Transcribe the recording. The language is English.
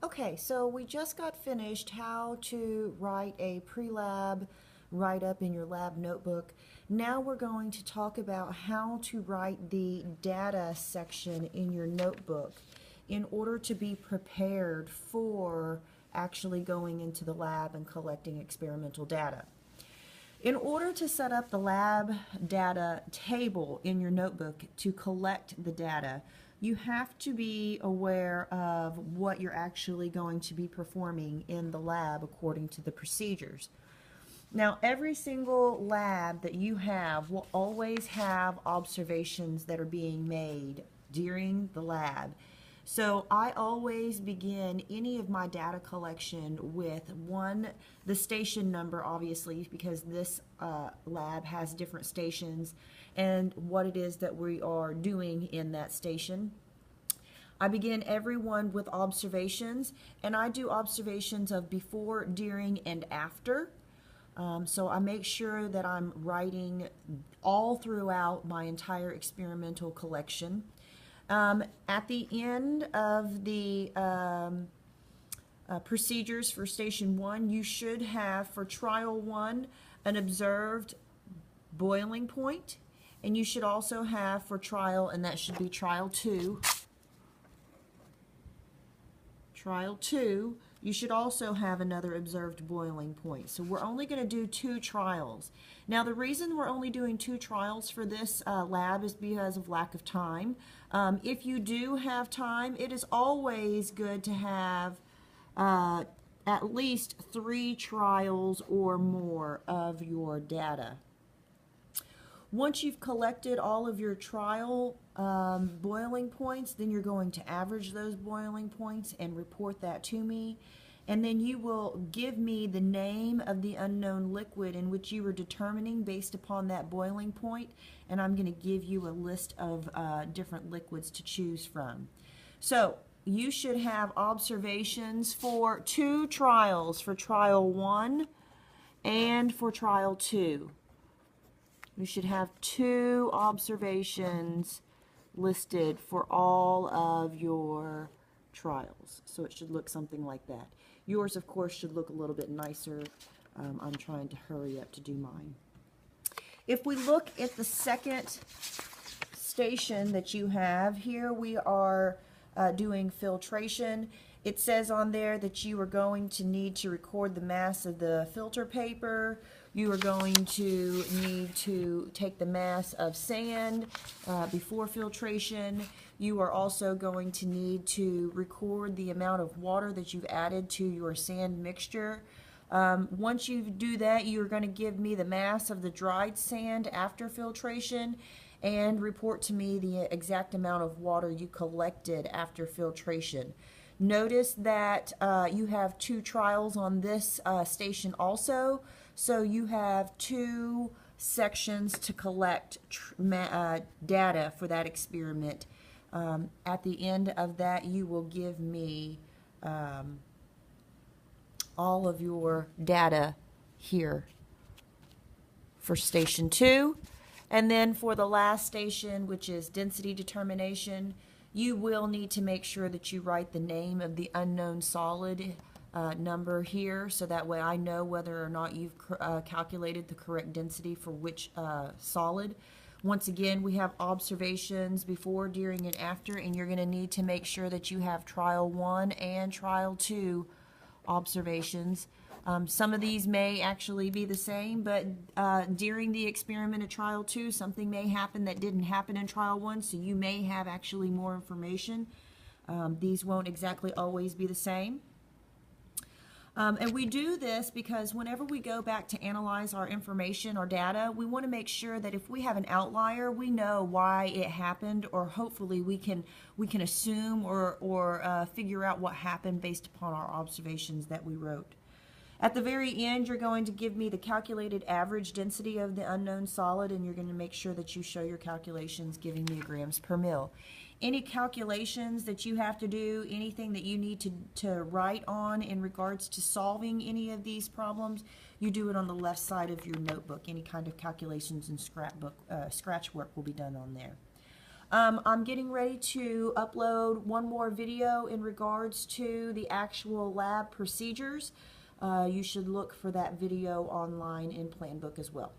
Okay, so we just got finished how to write a pre-lab write-up in your lab notebook. Now we're going to talk about how to write the data section in your notebook in order to be prepared for actually going into the lab and collecting experimental data. In order to set up the lab data table in your notebook to collect the data, you have to be aware of what you're actually going to be performing in the lab according to the procedures. Now, every single lab that you have will always have observations that are being made during the lab. So I always begin any of my data collection with the station number, obviously, because this lab has different stations, and what it is that we are doing in that station. I begin every one with observations, and I do observations of before, during, and after. So I make sure that I'm writing all throughout my entire experimental collection. At the end of the procedures for station 1, you should have for trial 1 an observed boiling point, and you should also have for trial, and that should be trial 2, you should also have another observed boiling point. So we're only going to do 2 trials. Now, the reason we're only doing 2 trials for this lab is because of lack of time. If you do have time, it is always good to have at least 3 trials or more of your data. Once you've collected all of your trial boiling points, then you're going to average those boiling points and report that to me. And then you will give me the name of the unknown liquid in which you were determining based upon that boiling point, and I'm going to give you a list of different liquids to choose from. So you should have observations for 2 trials, for trial 1 and for trial 2. You should have 2 observations listed for all of your trials. So it should look something like that. Yours, of course, should look a little bit nicer. I'm trying to hurry up to do mine. If we look at the second station that you have, here we are doing filtration. It says on there that you are going to need to record the mass of the filter paper. You are going to need to take the mass of sand before filtration. You are also going to need to record the amount of water that you've added to your sand mixture. Once you do that, you're going to give me the mass of the dried sand after filtration and report to me the exact amount of water you collected after filtration. Notice that you have 2 trials on this station also, so you have 2 sections to collect data for that experiment. At the end of that, you will give me all of your data here for station 2. And then for the last station, which is density determination, you will need to make sure that you write the name of the unknown solid number here, so that way I know whether or not you've calculated the correct density for which solid. Once again, we have observations before, during, and after, and you're going to need to make sure that you have trial 1 and trial 2 observations. Some of these may actually be the same, but during the experiment of trial 2, something may happen that didn't happen in trial 1, so you may have actually more information. These won't exactly always be the same. And we do this because whenever we go back to analyze our information or data, we want to make sure that if we have an outlier, we know why it happened, or hopefully we can assume or figure out what happened based upon our observations that we wrote. At the very end, you're going to give me the calculated average density of the unknown solid, and you're going to make sure that you show your calculations giving me grams per mil. Any calculations that you have to do, anything that you need to write on in regards to solving any of these problems, you do it on the left side of your notebook. Any kind of calculations and scratch work will be done on there. I'm getting ready to upload one more video in regards to the actual lab procedures. You should look for that video online in PlanBook as well.